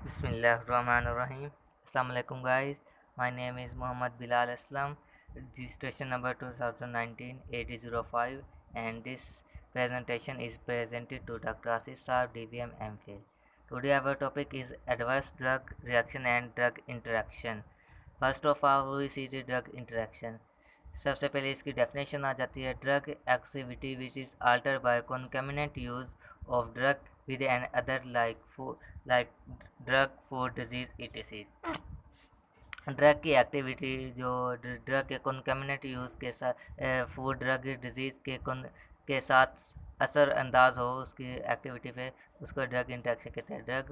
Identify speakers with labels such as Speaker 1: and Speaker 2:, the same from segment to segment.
Speaker 1: Bismillahirrahmanirrahim. Assalamualaikum guys. My name is Muhammad Bilal Aslam. Registration number 2019-8005 and this presentation is presented to Dr. Asif Saab DBM MPhil. Today our topic is adverse drug reaction and drug interaction. First of all we see the drug interaction. सबसे पहले इसकी definition आ जाती है drug activity which is alter by concomitant use of drug with another like drug for disease etc. Drug की activity जो drug के concomitant use के साथ फूड ड्रग डिजीज़ के साथ असर अंदाज हो उसकी एक्टिविटी पे उसको ड्रग इंटरेक्शन कहते हैं।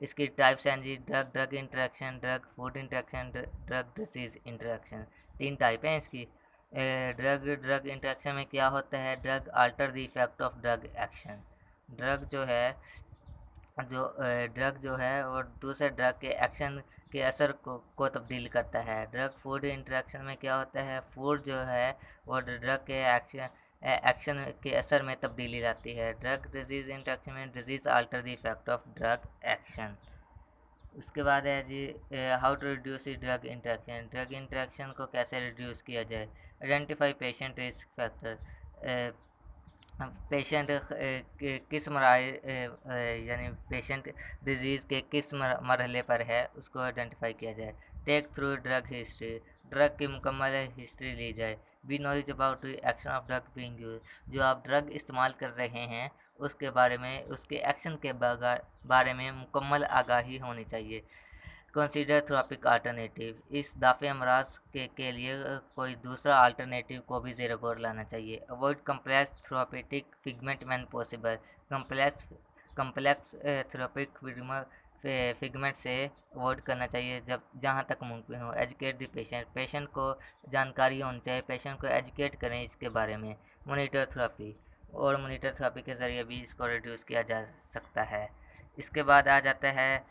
Speaker 1: इसकी टाइप्स हैं जी drug interaction, drug food interaction, drug disease interaction. 3 type हैं इसकी। ड्रग इंटरेक्शन में क्या होता है, drug alter the effect of drug action. Drug जो है और दूसरे ड्रग के एक्शन के असर को तब्दील करता है। ड्रग फूड इंटरेक्शन में क्या होता है, फूड जो है वो ड्रग के एक्शन के असर में तब्दीली लाती है। ड्रग डिजीज़ इंटरेक्शन में disease alter the effect of drug action. उसके बाद है जी how to reduce drug interaction. Drug interaction को कैसे रिड्यूस किया जाए। Identify patient risk factor. Patient किस यानी पेशेंट डिजीज़ के किस मरहले पर है उसको आइडेंटिफाई किया जाए। Take through drug history, drug की मुकम्मल हिस्ट्री ली जाए। Be knowledge about action of drug being use, जो आप ड्रग इस्तेमाल कर रहे हैं उसके बारे में, उसके एक्शन के बारे में मुकम्मल आगाही होनी चाहिए। कंसीडर थेरापिक अल्टरनेटिव, इस दाफ़े अमराज के लिए कोई दूसरा अल्टरनेटिव को भी ज़ेर गौर लाना चाहिए। Avoid complex therapeutic figment when possible, complex therapeutic figment से अवॉइड करना चाहिए जहाँ तक मुमकिन हो। एजुकेट द पेशेंट, पेशेंट को जानकारी होनी चाहिए, पेशेंट को एजुकेट करें इसके बारे में। मोनीटर थेरापी, और मोनीटर थेरापी के ज़रिए भी इसको रिड्यूस किया जा सकता है। इसके बाद आ जाता है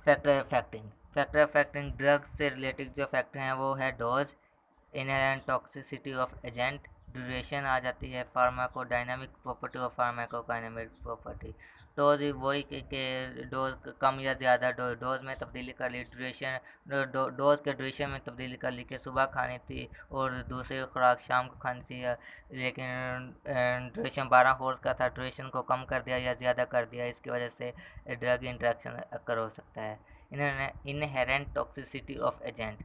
Speaker 1: फैक्टर अफेक्टिंग ड्रग्स से रिलेटेड जो फैक्टर हैं वो है dose, inherent toxicity of agent, duration आ जाती है, फार्माकोडायनामिक प्रॉपर्टी और फार्माकोकाइनेमिक प्रॉपर्टी। डोज वही के डोज कम या ज़्यादा डोज में तब्दीली कर ली, ड्यूरेशन डोज के ड्यूरेशन में तब्दीली कर ली कि सुबह खानी थी और दूसरी खुराक शाम को खानी थी, लेकिन ड्यूरेशन 12 होर्स का था, ड्यूरेशन को कम कर दिया या ज़्यादा कर दिया, इसकी वजह से ड्रग इंटरेक्शन अकर हो सकता है। इनहेरेंट टॉक्सिसिटी ऑफ एजेंट,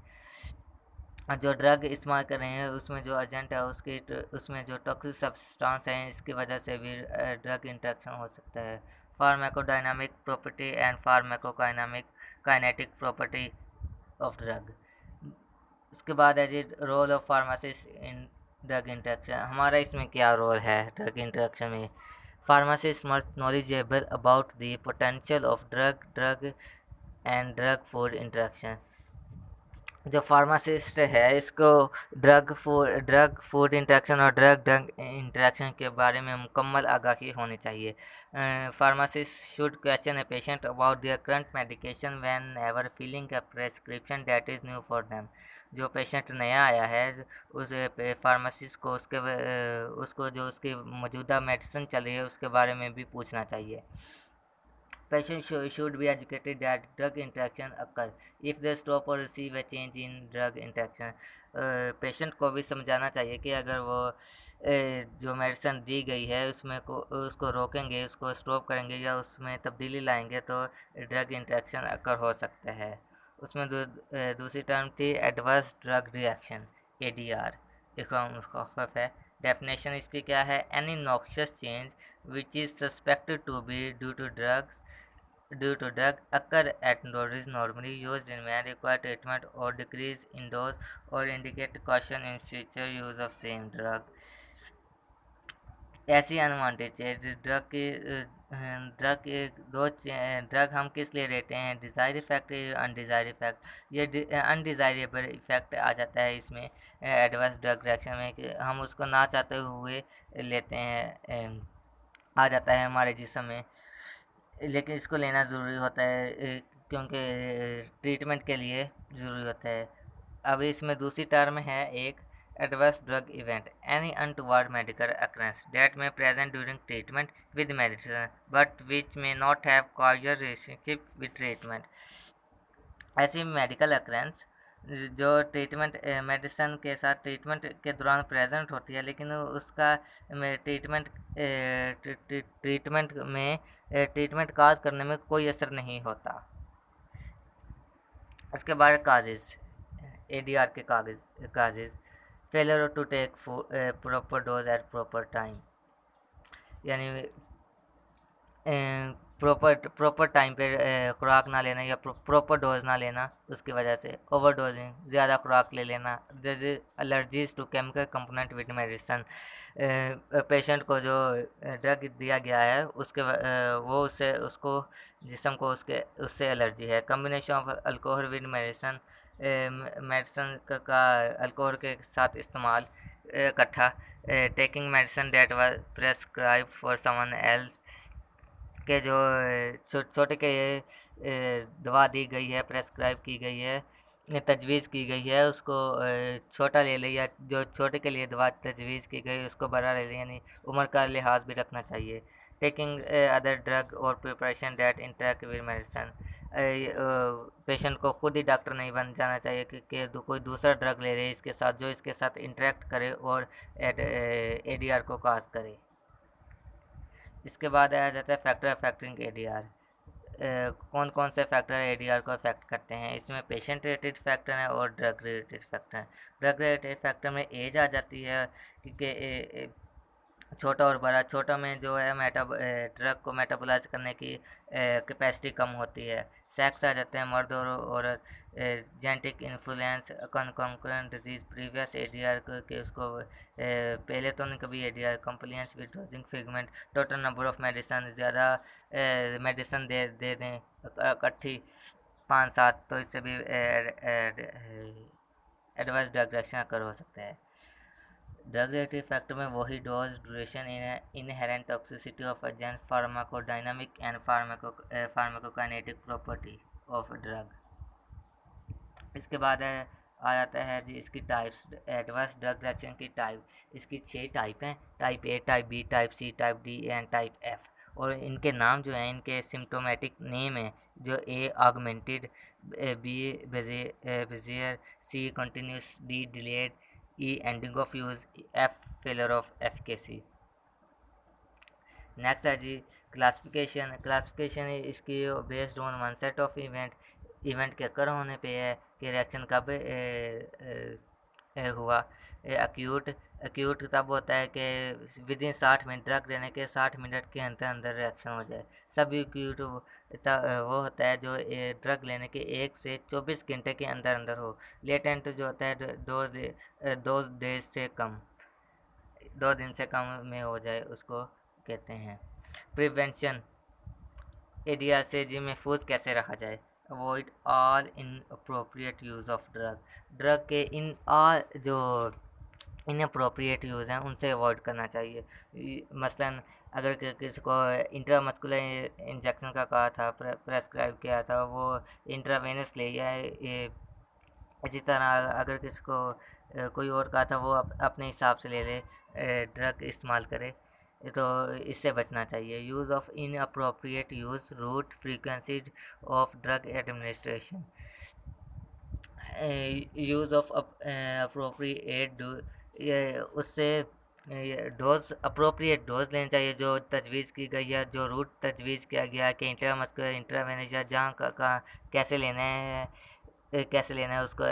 Speaker 1: जो ड्रग इस्तेमाल कर रहे हैं उसमें जो एजेंट है उसमें जो टॉक्सिक सब्सटेंस है इसकी वजह से भी ड्रग इंटरेक्शन हो सकता है। Pharmacodynamic property and pharmacokinetic kinetic property of drug. उसके बाद है जी role of pharmacist in drug interaction, हमारा इसमें क्या रोल है ड्रग इंटरेक्शन में। Pharmacist must knowledgeable about the potential of drug and drug food interaction. जो फार्मासिस्ट है इसको ड्रग फूड इंटरेक्शन और ड्रग इंटरेक्शन के बारे में मुकम्मल आगाही होनी चाहिए। Pharmacist should question a patient about their current medication when ever feeling a prescription that is new for them. जो पेशेंट नया आया है उस फार्मासिस्ट को उसको जो उसकी मौजूदा मेडिसिन चल रही है उसके बारे में भी पूछना चाहिए। Patients should be educated that drug interaction occur if they stop or receive a change in drug interaction. Patient को भी समझाना चाहिए कि अगर वो जो मेडिसिन दी गई है उसको रोकेंगे, उसको स्टॉप करेंगे या उसमें तब्दीली लाएंगे तो ड्रग इंटरेक्शन अकर हो सकता है। उसमें दूसरी टर्म थी एडवर्स ड्रग रिएक्शन, ADR, इसका मुख्तफ है। डेफिनेशन इसकी क्या है, any noxious change which is suspected to be due to drug occur at doses normally used in men require treatment or decrease in dose or indicate caution in future use of same drug। ऐसी unwanted चीज drug हम किस लिए लेते हैं, desire effect, अनडिज़ायर effect. ये undesirable effect आ जाता है इसमें एडवर्स ड्रग रिएक्शन में कि हम उसको ना चाहते हुए लेते हैं, आ जाता है हमारे जिस्म में, लेकिन इसको लेना ज़रूरी होता है क्योंकि ट्रीटमेंट के लिए ज़रूरी होता है। अब इसमें दूसरी टर्म है एक adverse drug event, any untoward medical occurrence that may present during treatment with medicine but which may not have causal relationship with treatment. ऐसी मेडिकल अक्रेंस जो ट्रीटमेंट मेडिसन के साथ ट्रीटमेंट के दौरान प्रेजेंट होती है, लेकिन उसका ट्रीटमेंट ट्रीटमेंट में ट्रीटमेंट काज करने में कोई असर नहीं होता। उसके बाद काजेज, एडीआर के causes, failure to take proper dose at proper time, यानी प्रॉपर टाइम पे खुराक ना लेना या प्रॉपर डोज ना लेना, उसकी वजह से ओवर डोजिंग, ज़्यादा खुराक ले लेना, जैसे allergies to chemical component with medicine, patient को जो ड्रग दिया गया है वो उससे उसको जिस्म को उससे एलर्जी है। Combination of alcohol with medicine, medicine का अल्कोहल के साथ इस्तेमाल इकट्ठा, taking medicine that was prescribe for someone else, के जो छोटे के दवा दी गई है, प्रेस्क्राइब की गई है, तजवीज़ की गई है, उसको छोटा ले लिया, जो छोटे के लिए दवा तजवीज़ की गई उसको बड़ा ले लिया, यानी उम्र का लिहाज भी रखना चाहिए। टेकिंग अदर ड्रग और preparation that interact with medicine, patient को खुद ही डॉक्टर नहीं बन जाना चाहिए कि कोई दूसरा ड्रग ले रहे इसके साथ, जो इसके साथ इंटरेक्ट करे और एडीआर को काज करे। इसके बाद आया जाता है फैक्टर अफेक्टिंग एडीआर। कौन कौन से फैक्टर एडीआर को अफेक्ट करते हैं? इसमें पेशेंट रिलेटेड फैक्टर हैं और ड्रग रिलेटेड फैक्टर हैं। ड्रग रिलेटेड फैक्टर में एज आ जाती है, क्योंकि छोटा और बड़ा, छोटा में जो है ड्रग को मेटाबोलाइज करने की कैपेसिटी कम होती है। सेक्स आ जाते हैं, मर्द और औरत, genetic influence, concurrent disease, previous ADR के उसको पहले तो नहीं कभी ADR, compliance with dosing figment, total number of medicine, ज़्यादा मेडिसन दे दें इकट्ठी 5-7, तो इससे भी एडवर्स ड्रग रिएक्शन अकर हो सकता है। ड्रग रिलेटेड फैक्टर में वही dose, duration, inherent toxicity of agent, pharmacodynamic and pharmacokinetic property of drug. इसके बाद आ जाता है जी इसकी टाइप्स, एडवर्स ड्रग रिएक्शन की टाइप। इसकी 6 टाइप हैं, type A, type B, type C, type D and type F. और इनके नाम जो हैं, इनके सिम्टोमेटिक नेम हैं, जो A augmented, B bizarre, C continuous, D delayed, E ending of use, F failure of efficacy. Next है जी क्लासिफिकेशन। क्लासिफिकेशन इसकी based on one set of event के अकर होने पे है कि रिएक्शन कब हुआ। एक्यूट तब होता है कि विद इन 60 मिनट, ड्रग देने के 60 मिनट के अंदर अंदर रिएक्शन हो जाए। सब एक्यूट वो होता है जो ड्रग लेने के 1 से 24 घंटे के अंदर अंदर हो। लेटेंट जो होता है 2 डेज से कम, 2 दिन से कम में हो जाए, उसको कहते हैं। प्रिवेंशन, एडीआर से जी महफूज कैसे रखा जाए। Avoid all inappropriate use of drug, drug के जो इनअप्रोप्रिएट यूज़ हैं उनसे अवॉइड करना चाहिए। मसलन अगर किसी को इंट्रामस्कुलर इंजेक्शन का कहा था, प्रेस्क्राइब किया था, वो इंट्रावेनस ले या इसी तरह अगर किसी को कोई और कहा था, वो अपने हिसाब से ले ले, ड्रग इस्तेमाल करे, तो इससे बचना चाहिए। Use of inappropriate use, route, frequency of drug administration. Use of appropriate उससे डोज, अप्रोप्रिएट डोज लेनी चाहिए जो तजवीज़ की गई है, जो रूट तजवीज़ किया गया है कि इंट्रामस्कुलर, इंट्रावेनस या जहाँ का कैसे लेना है, उसको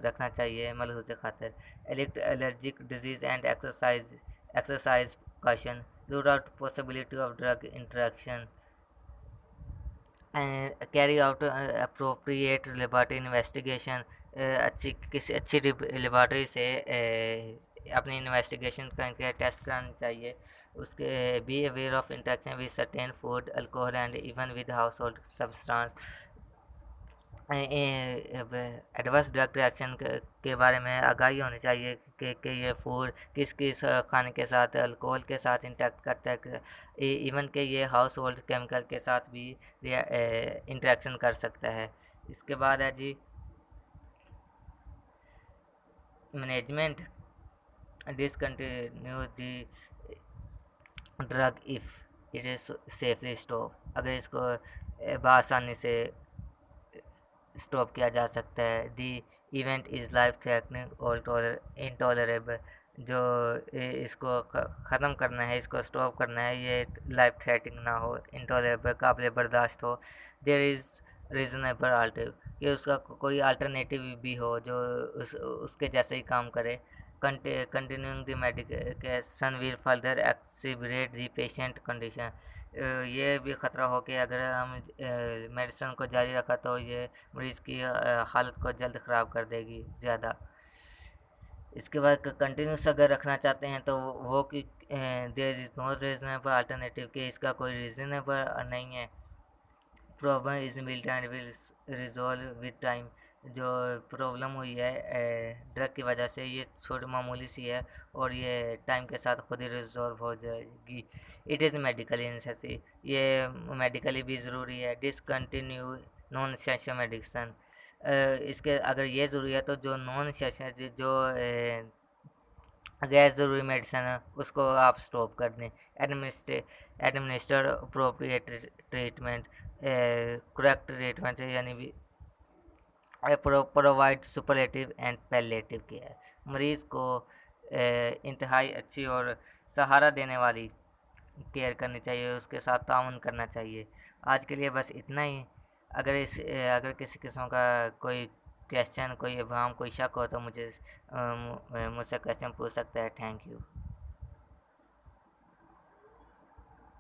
Speaker 1: रखना चाहिए मलहूज़ खातिर। Allergic disease and exercise caution, rule out possibility of drug interaction, and carry out appropriate laboratory investigation। किसी अच्छी लेबॉरेटरी से अपनी इन्वेस्टिगेशन करके टेस्ट करानी चाहिए। उसके be aware of interaction with certain food, alcohol and even with house hold substance. Adverse drug reaction के बारे में आगाही होनी चाहिए कि ये फूड किस किस खाने के साथ, अल्कोहल के साथ इंटरेक्ट करता है, इवन कि ये हाउस होल्ड केमिकल के साथ भी इंटरेक्शन कर सकता है। इसके बाद है जी management. discontinue the drug if it is safely stop. अगर इसको बआसानी से स्टॉप किया जा सकता है। The event is life threatening और इंटॉलरेबल। जो इसको ख़त्म करना है, इसको स्टॉप करना है, ये लाइफ थ्रेटनिंग ना हो, इंटॉलरेबल काबिल बर्दाश्त हो। देयर इज़ रीज़नेबल अल्टरनेटिव, कि उसका कोई अल्टरनेटिव भी हो जो उसके जैसे ही काम करे। Continuing the medication will further exacerbate the patient condition. ये भी ख़तरा हो कि अगर हम मेडिसिन को जारी रखा तो ये मरीज़ की हालत को जल्द ख़राब कर देगी ज़्यादा। इसके बाद कंटिन्यूस अगर रखना चाहते हैं तो वो कि there is no reasonable alternative, कि इसका कोई रीज़नेबल नहीं है। Problem is built and will resolve with time. जो प्रॉब्लम हुई है ड्रग की वजह से, ये छोटी मामूली सी है और ये टाइम के साथ खुद ही रिजॉल्व हो जाएगी। इट इज़ मेडिकली नेसेसरी, ये मेडिकली भी ज़रूरी है। डिसकंटिन्यू नॉन एसेंशियल मेडिसिन, इसके अगर ये ज़रूरी है तो जो नॉन एसेंशियल, जो गैर ज़रूरी मेडिसिन है उसको आप स्टॉप कर दें। Administer appropriate treatment, correct treatment यानी भी provide superlative and palliative care. मरीज़ को इंतहाई अच्छी और सहारा देने वाली केयर करनी चाहिए, उसके साथ ताउन करना चाहिए। आज के लिए बस इतना ही। अगर किसी किस्म का कोई क्वेश्चन, कोई इबाहम, कोई शक हो तो मुझसे क्वेश्चन पूछ सकता है। Thank you.